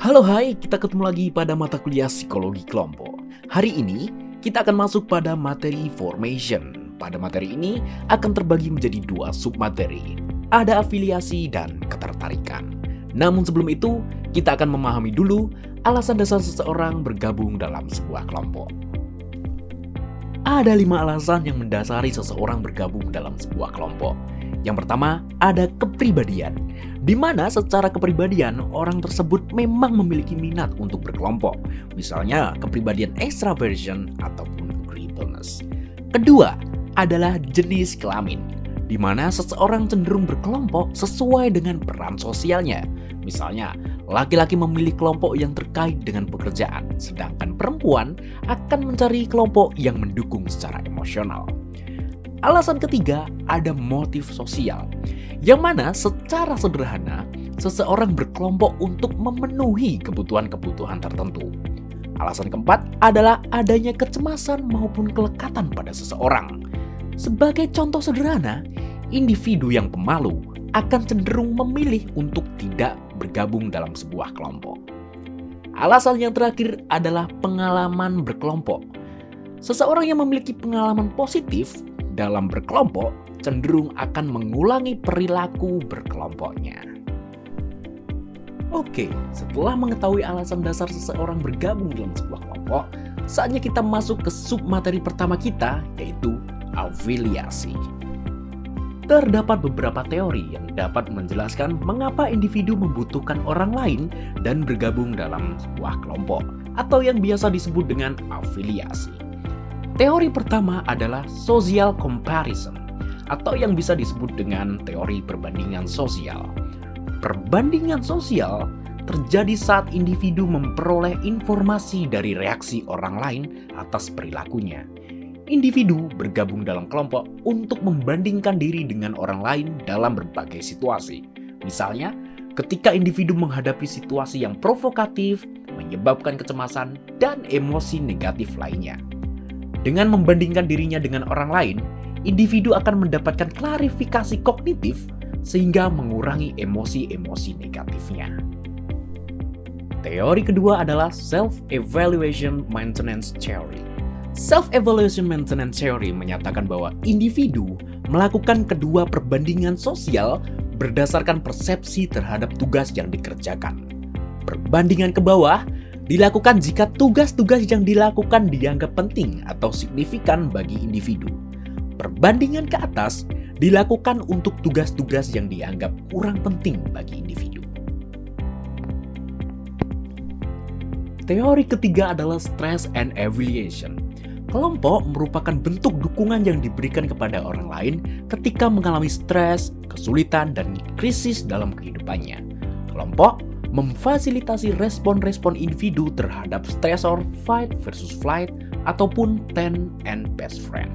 Halo hai, kita ketemu lagi pada mata kuliah psikologi kelompok. Hari ini kita akan masuk pada materi formation. Pada materi ini akan terbagi menjadi dua submateri. Ada afiliasi dan ketertarikan. Namun sebelum itu, kita akan memahami dulu alasan dasar seseorang bergabung dalam sebuah kelompok. Ada 5 alasan yang mendasari seseorang bergabung dalam sebuah kelompok. Yang pertama, ada kepribadian, di mana secara kepribadian orang tersebut memang memiliki minat untuk berkelompok. Misalnya, kepribadian extraversion ataupun agreeableness. Kedua, adalah jenis kelamin, di mana seseorang cenderung berkelompok sesuai dengan peran sosialnya. Misalnya, laki-laki memilih kelompok yang terkait dengan pekerjaan, sedangkan perempuan akan mencari kelompok yang mendukung secara emosional. Alasan ketiga, ada motif sosial, yang mana secara sederhana, seseorang berkelompok untuk memenuhi kebutuhan-kebutuhan tertentu. Alasan keempat adalah adanya kecemasan maupun kelekatan pada seseorang. Sebagai contoh sederhana, individu yang pemalu akan cenderung memilih untuk tidak bergabung dalam sebuah kelompok. Alasan yang terakhir adalah pengalaman berkelompok. Seseorang yang memiliki pengalaman positif dalam berkelompok cenderung akan mengulangi perilaku berkelompoknya. Oke, setelah mengetahui alasan dasar seseorang bergabung dalam sebuah kelompok, saatnya kita masuk ke submateri pertama kita, yaitu afiliasi. Terdapat beberapa teori yang dapat menjelaskan mengapa individu membutuhkan orang lain dan bergabung dalam sebuah kelompok, atau yang biasa disebut dengan afiliasi. Teori pertama adalah social comparison, atau yang bisa disebut dengan teori perbandingan sosial. Perbandingan sosial terjadi saat individu memperoleh informasi dari reaksi orang lain atas perilakunya. Individu bergabung dalam kelompok untuk membandingkan diri dengan orang lain dalam berbagai situasi. Misalnya, ketika individu menghadapi situasi yang provokatif, menyebabkan kecemasan, dan emosi negatif lainnya. Dengan membandingkan dirinya dengan orang lain, individu akan mendapatkan klarifikasi kognitif sehingga mengurangi emosi-emosi negatifnya. Teori kedua adalah Self-Evaluation Maintenance Theory. Self-Evaluation Maintenance Theory menyatakan bahwa individu melakukan kedua perbandingan sosial berdasarkan persepsi terhadap tugas yang dikerjakan. Perbandingan ke bawah dilakukan jika tugas-tugas yang dilakukan dianggap penting atau signifikan bagi individu. Perbandingan ke atas dilakukan untuk tugas-tugas yang dianggap kurang penting bagi individu. Teori ketiga adalah Stress and Evaluation. Kelompok merupakan bentuk dukungan yang diberikan kepada orang lain ketika mengalami stres, kesulitan, dan krisis dalam kehidupannya. Kelompok memfasilitasi respon-respon individu terhadap stresor fight versus flight ataupun ten and best friend.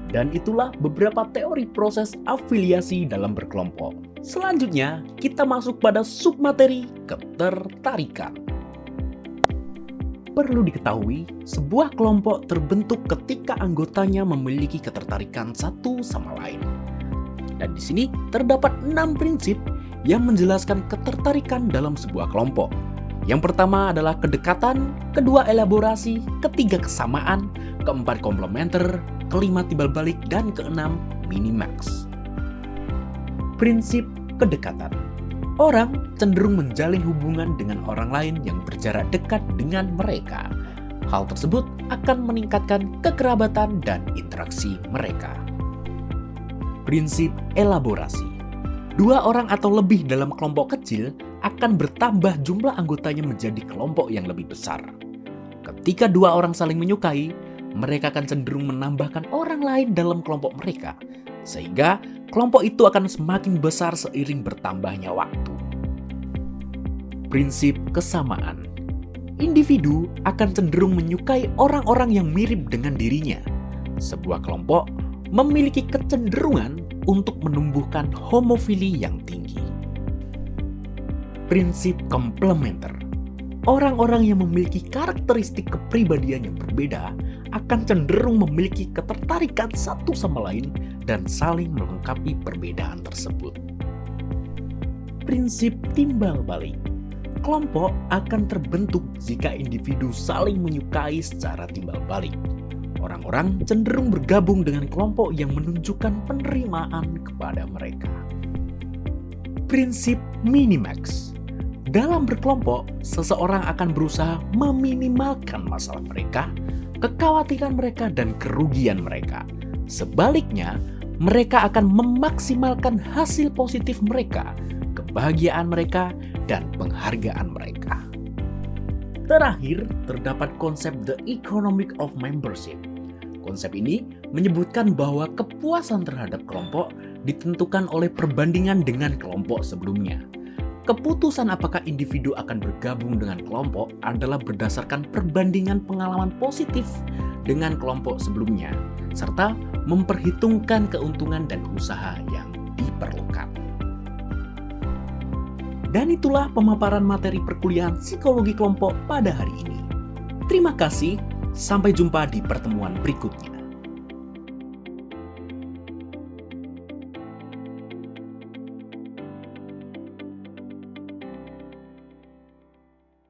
Dan itulah beberapa teori proses afiliasi dalam berkelompok. Selanjutnya, kita masuk pada submateri ketertarikan. Perlu diketahui, sebuah kelompok terbentuk ketika anggotanya memiliki ketertarikan satu sama lain. Dan di sini terdapat 6 prinsip yang menjelaskan ketertarikan dalam sebuah kelompok. Yang pertama adalah kedekatan, kedua elaborasi, ketiga kesamaan, keempat komplementer, kelima timbal balik, dan keenam minimax. Prinsip kedekatan. Orang cenderung menjalin hubungan dengan orang lain yang berjarak dekat dengan mereka. Hal tersebut akan meningkatkan kekerabatan dan interaksi mereka. Prinsip elaborasi. 2 orang atau lebih dalam kelompok kecil akan bertambah jumlah anggotanya menjadi kelompok yang lebih besar. Ketika 2 orang saling menyukai, mereka akan cenderung menambahkan orang lain dalam kelompok mereka, sehingga kelompok itu akan semakin besar seiring bertambahnya waktu. Prinsip kesamaan. Individu akan cenderung menyukai orang-orang yang mirip dengan dirinya. Sebuah kelompok memiliki kecenderungan untuk menumbuhkan homofili yang tinggi. Prinsip komplementer. Orang-orang yang memiliki karakteristik kepribadian yang berbeda akan cenderung memiliki ketertarikan satu sama lain dan saling melengkapi perbedaan tersebut. Prinsip timbal balik. Kelompok akan terbentuk jika individu saling menyukai secara timbal balik. Orang-orang cenderung bergabung dengan kelompok yang menunjukkan penerimaan kepada mereka. Prinsip Minimax. Dalam berkelompok, seseorang akan berusaha meminimalkan masalah mereka, kekhawatiran mereka, dan kerugian mereka. Sebaliknya, mereka akan memaksimalkan hasil positif mereka, kebahagiaan mereka, dan penghargaan mereka. Terakhir, terdapat konsep The Economic of Membership. Konsep ini menyebutkan bahwa kepuasan terhadap kelompok ditentukan oleh perbandingan dengan kelompok sebelumnya. Keputusan apakah individu akan bergabung dengan kelompok adalah berdasarkan perbandingan pengalaman positif dengan kelompok sebelumnya, serta memperhitungkan keuntungan dan usaha yang diperlukan. Dan itulah pemaparan materi perkuliahan psikologi kelompok pada hari ini. Terima kasih, sampai jumpa di pertemuan berikutnya.